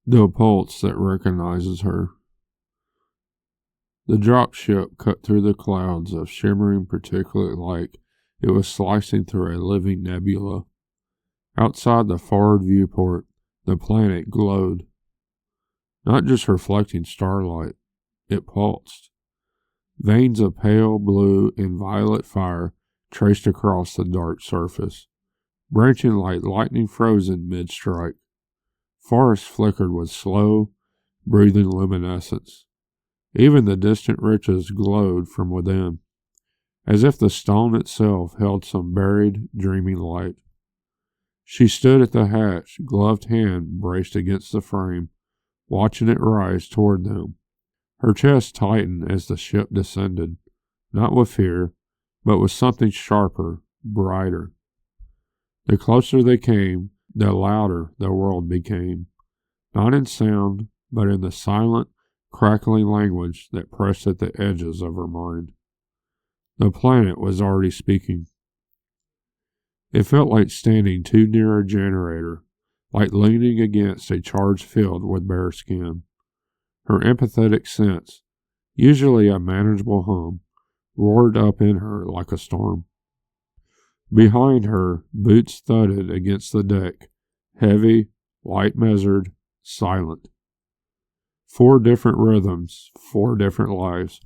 The pulse that recognizes her. The dropship cut through the clouds of shimmering particulate like it was slicing through a living nebula. Outside the forward viewport, the planet glowed. Not just reflecting starlight, it pulsed. Veins of pale blue and violet fire traced across the dark surface, branching like lightning frozen mid-strike. Forests flickered with slow, breathing luminescence. Even the distant ridges glowed from within, as if the stone itself held some buried, dreaming light. She stood at the hatch, gloved hand braced against the frame, watching it rise toward them. Her chest tightened as the ship descended, not with fear, but with something sharper, brighter. The closer they came, the louder the world became, not in sound, but in the silent, crackling language that pressed at the edges of her mind. The planet was already speaking. It felt like standing too near a generator, like leaning against a charged field with bare skin. Her empathetic sense, usually a manageable hum, roared up in her like a storm. Behind her, boots thudded against the deck, heavy, light measured, silent. 4 different rhythms, 4 different lives.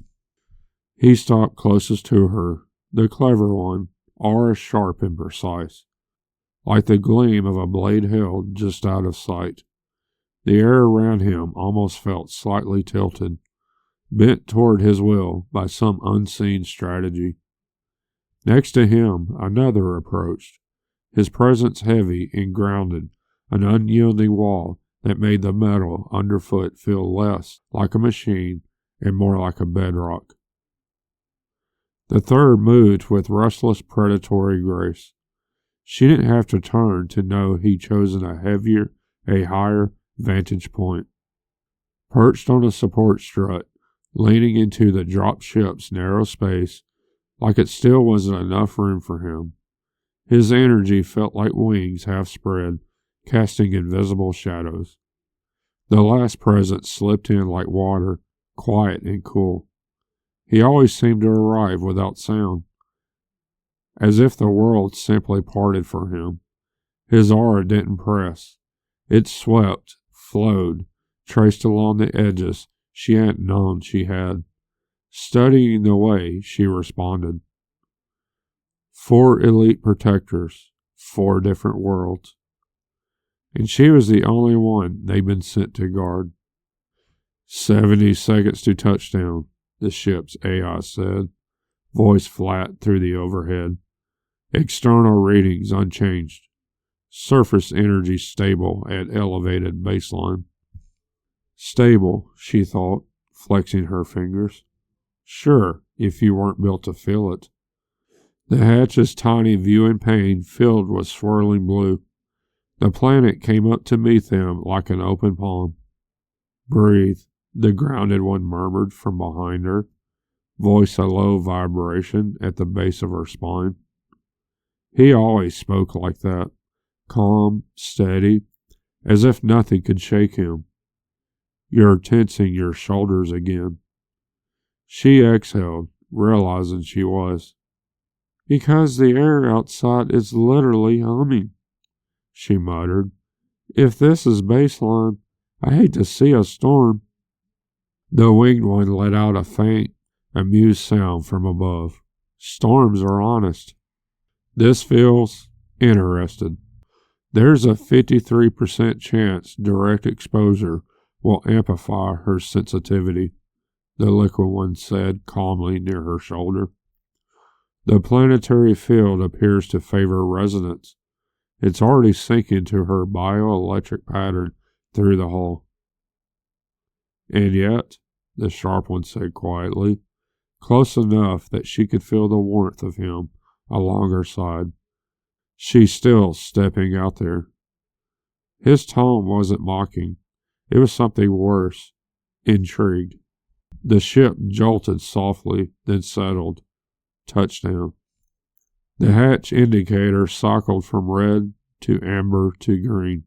He stopped closest to her, the clever one, aura sharp and precise, like the gleam of a blade held just out of sight. The air around him almost felt slightly tilted, bent toward his will by some unseen strategy. Next to him, another approached, his presence heavy and grounded, an unyielding wall that made the metal underfoot feel less like a machine and more like a bedrock. The third moved with restless predatory grace. She didn't have to turn to know he'd chosen a higher vantage point. Perched on a support strut, leaning into the drop ship's narrow space, like it still wasn't enough room for him. His energy felt like wings half spread, casting invisible shadows. The last presence slipped in like water, quiet and cool. He always seemed to arrive without sound, as if the world simply parted for him. His aura didn't press. It swept, flowed, traced along the edges she hadn't known she had. Studying the way she responded. 4 elite protectors, 4 different worlds. And she was the only one they'd been sent to guard. 70 seconds to touchdown, the ship's AI said, voice flat through the overhead. External readings unchanged. Surface energy stable at elevated baseline. Stable, she thought, flexing her fingers. Sure, if you weren't built to feel it. The hatch's tiny viewing pane filled with swirling blue. The planet came up to meet them like an open palm. Breathe, the grounded one murmured from behind her, voice a low vibration at the base of her spine. He always spoke like that, calm, steady, as if nothing could shake him. You're tensing your shoulders again. She exhaled, realizing she was. Because the air outside is literally humming, she muttered. If this is baseline, I hate to see a storm. The winged one let out a faint, amused sound from above. Storms are honest. This feels interested. There's a 53% chance direct exposure will amplify her sensitivity, the liquid one said calmly near her shoulder. The planetary field appears to favor resonance. It's already sinking to her bioelectric pattern through the hull. And yet, the sharp one said quietly, close enough that she could feel the warmth of him along her side. She's still stepping out there. His tone wasn't mocking. It was something worse, intrigued. The ship jolted softly, then settled. Touchdown. The hatch indicator cycled from red to amber to green.